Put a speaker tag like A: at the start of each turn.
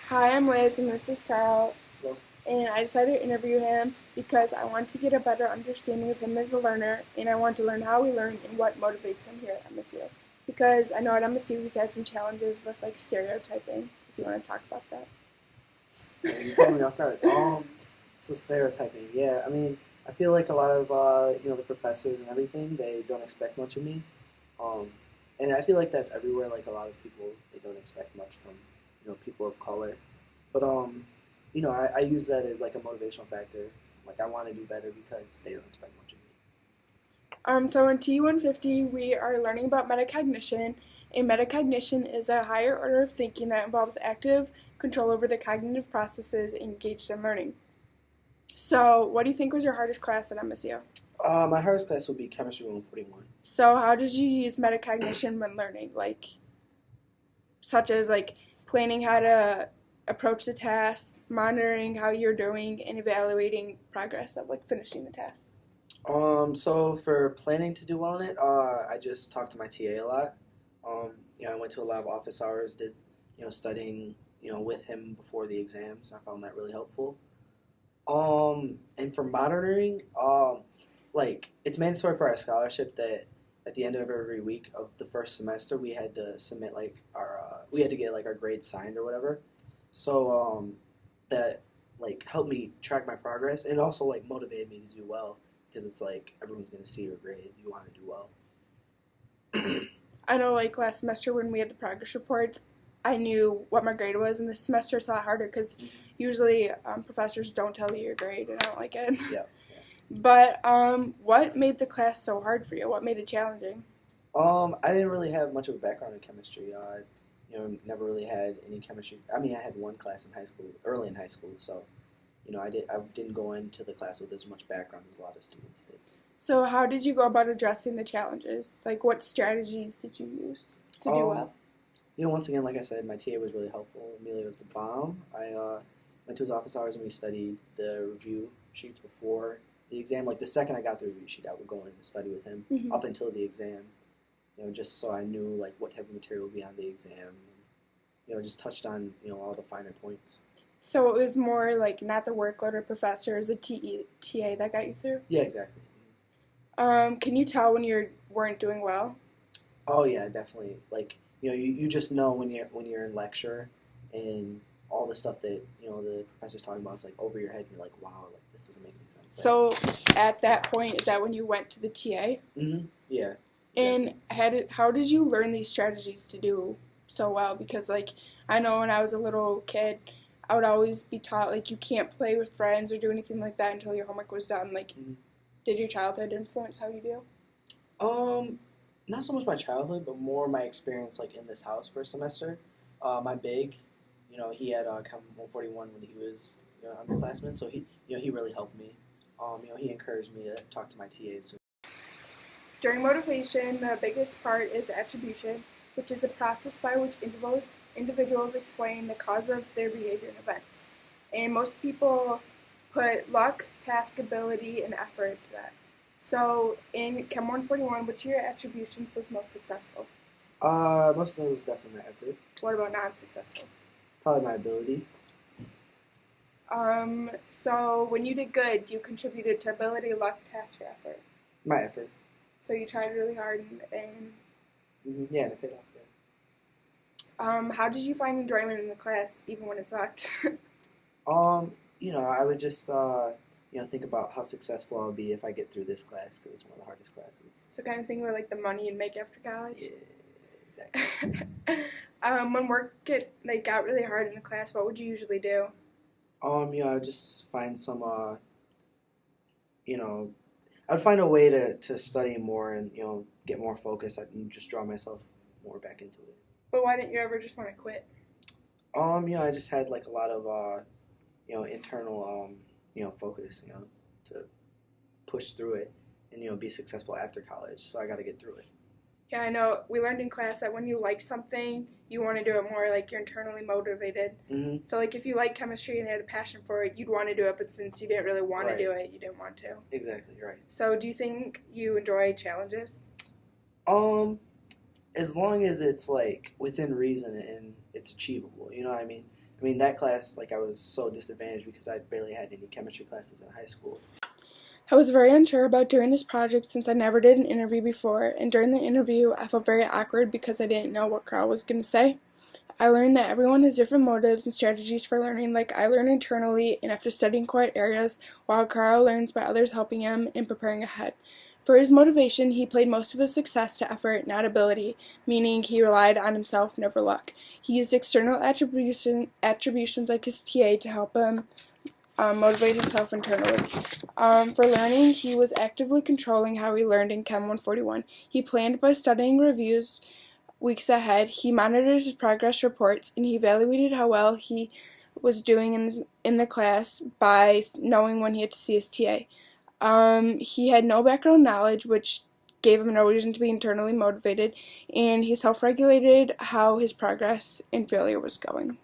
A: Hi, I'm Liz, and this is Carl.
B: Well,
A: And I decided to interview him because I want to get a better understanding of him as a learner, and I want to learn how we learn and what motivates him here at MSU. Because I know at MSU he's had some challenges with like stereotyping. If you want to talk about that.
B: you caught me off guard. So stereotyping. Yeah, I mean, I feel like a lot of the professors and everything, they don't expect much of me. Um, and I feel like that's everywhere. Like a lot of people, they don't expect much from people of color. But I use that as like a motivational factor. Like I want to do better because they don't expect much of me.
A: So in T150, we are learning about metacognition. And metacognition is a higher order of thinking that involves active control over the cognitive processes engaged in learning. So, what do you think was your hardest class at MSU?
B: My hardest class would be chemistry 141.
A: So, how did you use metacognition when learning? Such as planning how to approach the task, monitoring how you're doing, and evaluating progress of finishing the task.
B: So for planning to do well in it, I just talked to my TA a lot. I went to a lot of office hours, did, studying, with him before the exams. I found that really helpful. And for monitoring, it's mandatory for our scholarship that at the end of every week of the first semester we had to submit we had to get like our grades signed or whatever. So that helped me track my progress and also motivated me to do well because it's like everyone's gonna see your grade. You want to do well.
A: I know, last semester when we had the progress reports, I knew what my grade was, and this semester it's a lot harder because usually professors don't tell you your grade, and I don't like it.
B: Yeah.
A: But what made the class so hard for you? What made it challenging?
B: I didn't really have much of a background in chemistry. Never really had any chemistry. I mean, I had one class in high school, early in high school, so I didn't go into the class with as much background as a lot of students did.
A: So how did you go about addressing the challenges? What strategies did you use to do well?
B: Once again, like I said, my TA was really helpful. Emilio was the bomb. I went to his office hours and we studied the review sheets before the exam. Like the second I got the review sheet, I would go in and study with him up until the exam. Just so I knew what type of material would be on the exam. And, just touched on all the finer points.
A: So it was more not the workload or professor, it was a TA that got you through?
B: Yeah, exactly.
A: Can you tell when you weren't doing well?
B: Oh yeah, definitely. You just know when you're in lecture and all the stuff that the professor's talking about is over your head and you're like, wow, this doesn't make any sense.
A: So at that point, is that when you went to the TA?
B: Yeah.
A: And how did you learn these strategies to do so well? Because I know when I was a little kid, I would always be taught you can't play with friends or do anything like that until your homework was done. Did your childhood influence how you do?
B: Not so much my childhood, but more my experience in this house for a semester. My big, he had Chem 141 when he was underclassman, so he really helped me. He encouraged me to talk to my TAs.
A: During motivation, the biggest part is attribution, which is the process by which individuals explain the cause of their behavior and events. And most people put luck, task ability, and effort to that. So in Chem 141, which of your attributions was most successful?
B: Most of it was definitely my effort.
A: What about non-successful?
B: Probably my ability.
A: So when you did good, you contributed to ability, luck, task, or effort?
B: My effort.
A: So you tried really hard and
B: yeah, and it paid off. Yeah.
A: How did you find enjoyment in the class, even when it sucked?
B: I would just think about how successful I'll be if I get through this class because it's one of the hardest classes.
A: So kind of thing where the money you'd make after college.
B: Yeah, exactly.
A: When work got really hard in the class, what would you usually do?
B: I would just find some I'd find a way to study more and get more focused and just draw myself more back into it.
A: But why didn't you ever just want to quit?
B: I just had a lot of internal focus to push through it and be successful after college. So I got to get through it.
A: Yeah, I know. We learned in class that when you like something, you want to do it more. You're internally motivated.
B: Mm-hmm.
A: So if you like chemistry and had a passion for it, you'd want to do it. But since you didn't really want to do it, you didn't want to.
B: Exactly. You're right.
A: So do you think you enjoy challenges?
B: As long as it's within reason and it's achievable, you know what I mean? I mean, that class, like, I was so disadvantaged because I barely had any chemistry classes in high school.
A: I was very unsure about doing this project since I never did an interview before, and during the interview, I felt very awkward because I didn't know what Carl was going to say. I learned that everyone has different motives and strategies for learning, like I learn internally and after studying quiet areas, while Carl learns by others helping him and preparing ahead. For his motivation, he played most of his success to effort, not ability, meaning he relied on himself, never luck. He used external attributions like his TA to help him motivate himself internally. For learning, he was actively controlling how he learned in Chem 141. He planned by studying reviews weeks ahead. He monitored his progress reports, and he evaluated how well he was doing in the class by knowing when he had to see his TA. He had no background knowledge, which gave him no reason to be internally motivated, and he self-regulated how his progress and failure was going.